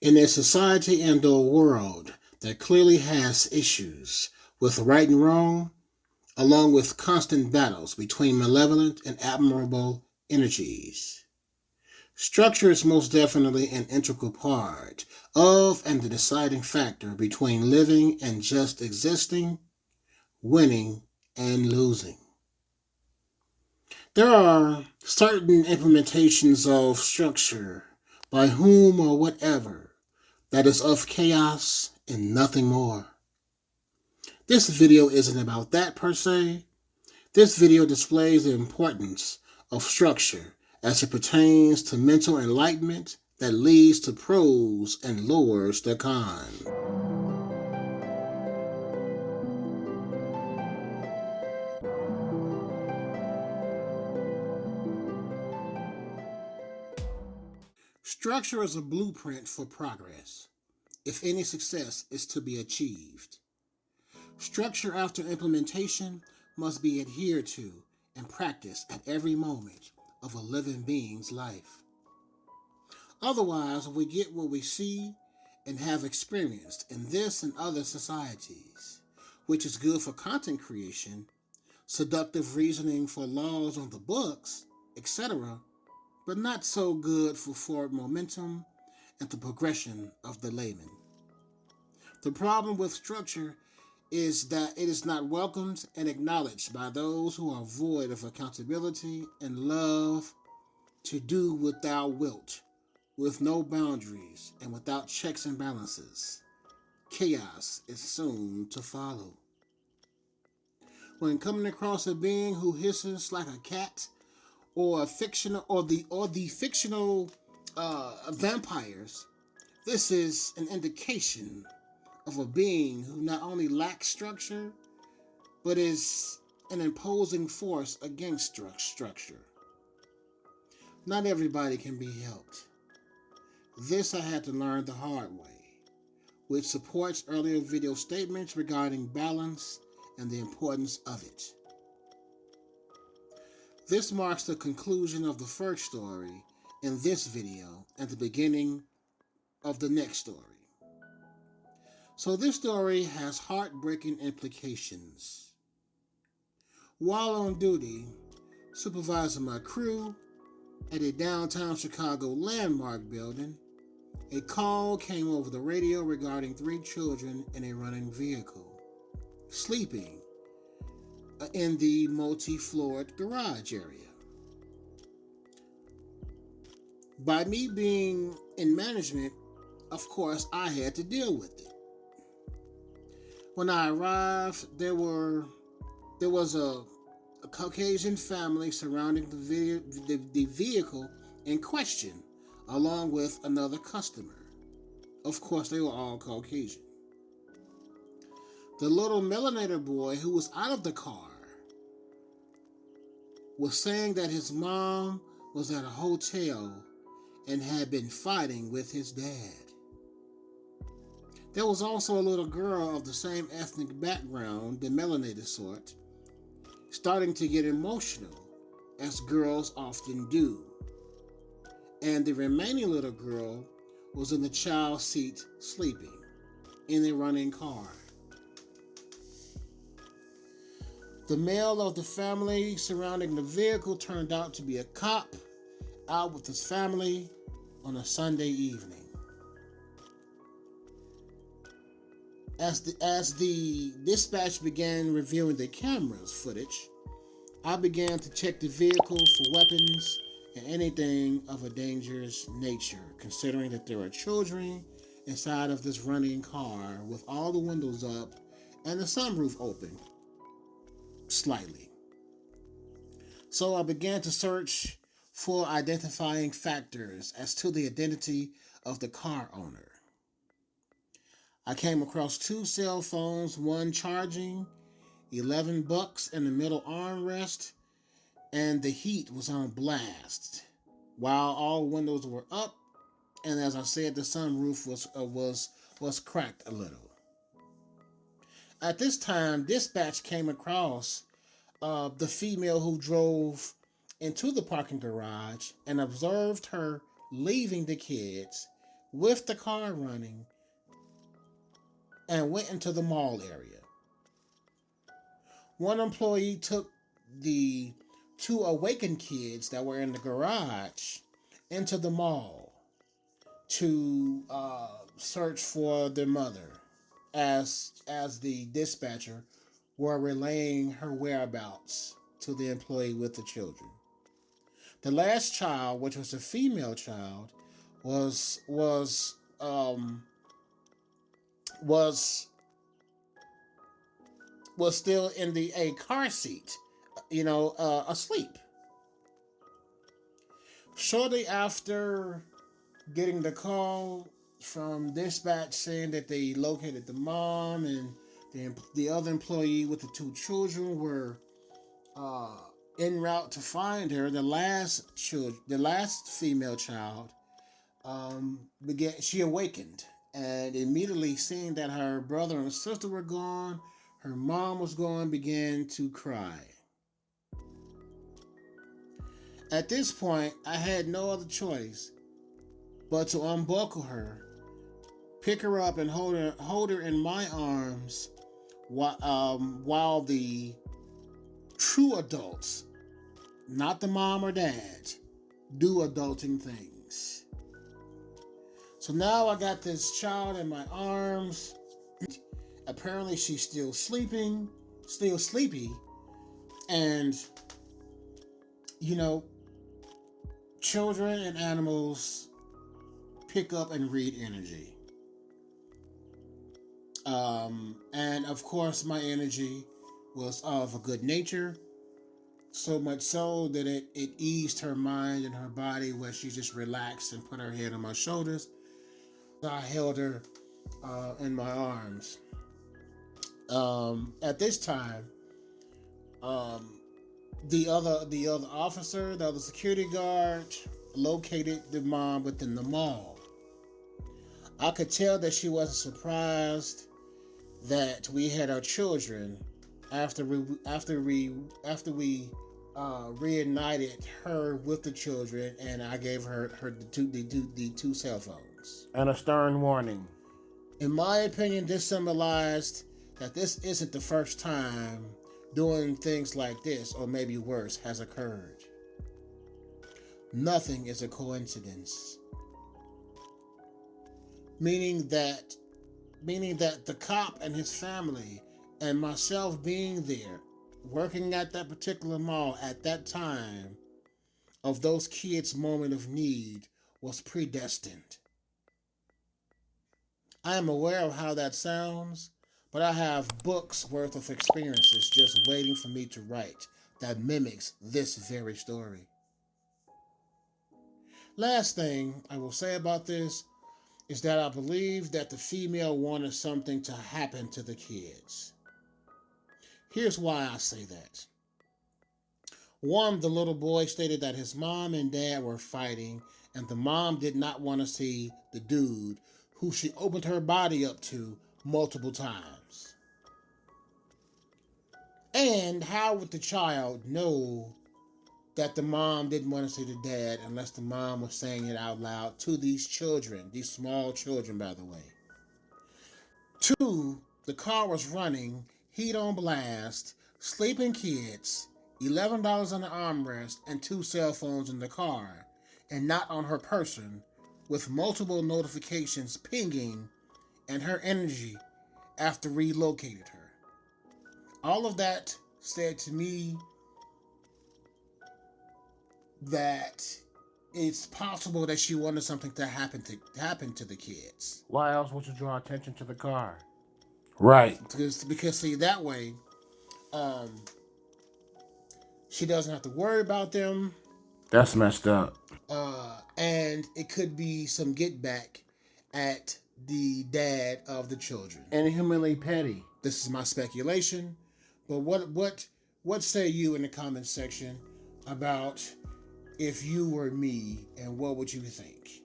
In a society and a world that clearly has issues with right and wrong, along with constant battles between malevolent and admirable energies, structure is most definitely an integral part of and the deciding factor between living and just existing, winning and losing. There are certain implementations of structure by whom or whatever that is of chaos and nothing more. This video isn't about that per se. This video displays the importance of structure as it pertains to mental enlightenment that leads to pros and lowers the con. Structure is a blueprint for progress, if any success is to be achieved. Structure after implementation must be adhered to and practiced at every moment of a living being's life. Otherwise, we get what we see and have experienced in this and other societies, which is good for content creation, seductive reasoning for laws on the books, etc., but not so good for forward momentum and the progression of the layman. The problem with structure is that it is not welcomed and acknowledged by those who are void of accountability and love to do what thou wilt, with no boundaries and without checks and balances. Chaos is soon to follow. When coming across a being who hisses like a cat, or a fictional, or the fictional vampires, this is an indication of a being who not only lacks structure, but is an imposing force against structure. Not everybody can be helped. This I had to learn the hard way, which supports earlier video statements regarding balance and the importance of it. This marks the conclusion of the first story in this video and the beginning of the next story. So this story has heartbreaking implications. While on duty, supervising my crew at a downtown Chicago landmark building, a call came over the radio regarding 3 children in a running vehicle, sleeping in the multi-floored garage area. By me being in management, of course, I had to deal with it. When I arrived, there was a Caucasian family surrounding the vehicle in question, along with another customer. Of course, they were all Caucasian. The little melanated boy who was out of the car was saying that his mom was at a hotel and had been fighting with his dad. There was also a little girl of the same ethnic background, the melanated sort, starting to get emotional, as girls often do. And the remaining little girl was in the child seat sleeping in a running car. The male of the family surrounding the vehicle turned out to be a cop out with his family on a Sunday evening. As the dispatch began reviewing the camera's footage, I began to check the vehicle for weapons and anything of a dangerous nature, considering that there are children inside of this running car with all the windows up and the sunroof open slightly. So I began to search for identifying factors as to the identity of the car owner. I came across 2 cell phones, one charging, $11 in the middle armrest, and the heat was on blast, while all windows were up, and as I said, the sunroof was cracked a little. At this time, dispatch came across the female who drove into the parking garage and observed her leaving the kids with the car running and went into the mall area. One employee took the two awakened kids that were in the garage into the mall to search for their mother, as the dispatcher were relaying her whereabouts to the employee with the children. The last child, which was a female child, was still in a car seat, asleep. Shortly after getting the call from dispatch saying that they located the mom and the other employee with the two children were en route to find her, the last female child she awakened, and immediately seeing that her brother and sister were gone, her mom was gone, began to cry. At this point, I had no other choice but to unbuckle her, pick her up, and hold her in my arms while the true adults, not the mom or dad, do adulting things. So now I got this child in my arms. Apparently she's still sleepy, and children and animals pick up and read energy. And of course my energy was of a good nature, so much so that it eased her mind and her body, where she just relaxed and put her head on my shoulders. I held her in my arms. At this time, the other officer, the other security guard, located the mom within the mall. I could tell that she wasn't surprised that we had our children after we reunited her with the children, and I gave her the two cell phones and a stern warning. In my opinion, this symbolized that this isn't the first time doing things like this, or maybe worse, has occurred. Nothing is a coincidence. Meaning that the cop and his family and myself being there, working at that particular mall at that time of those kids' moment of need, was predestined. I am aware of how that sounds, but I have books worth of experiences just waiting for me to write that mimics this very story. Last thing I will say about this is that I believe that the female wanted something to happen to the kids. Here's why I say that. One, the little boy stated that his mom and dad were fighting, and the mom did not want to see the dude who she opened her body up to multiple times. And how would the child know that the mom didn't want to see the dad unless the mom was saying it out loud to these children, these small children, by the way? Two, the car was running, heat on blast, sleeping kids, $11 on the armrest, and two cell phones in the car, and not on her person, with multiple notifications pinging, and her energy after relocated her. All of that said to me that it's possible that she wanted something to happen to the kids. Why else would you draw attention to the car? Right. Because see, that way, she doesn't have to worry about them. That's messed up. And it could be some get back at the dad of the children. Inhumanly petty. This is my speculation, but what say you in the comments section about if you were me, and what would you think?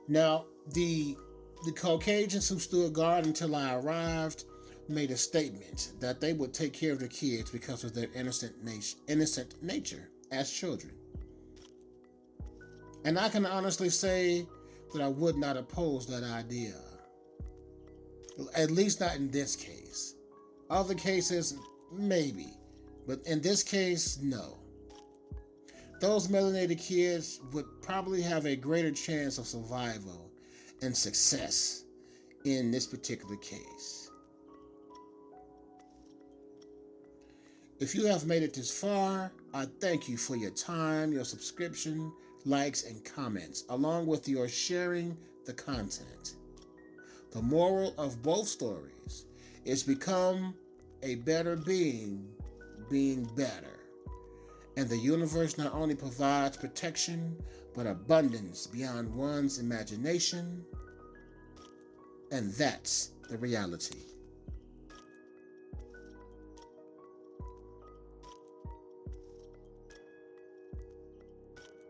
Now, the Caucasians who stood guard until I arrived made a statement that they would take care of their kids because of their innocent nature as children. And I can honestly say that I would not oppose that idea. At least not in this case. Other cases, maybe. But in this case, no. Those melanated kids would probably have a greater chance of survival and success in this particular case. If you have made it this far, I thank you for your time, your subscription, likes, and comments, along with your sharing the content. The moral of both stories is become a better being better. And the universe not only provides protection, but abundance beyond one's imagination. And that's the reality.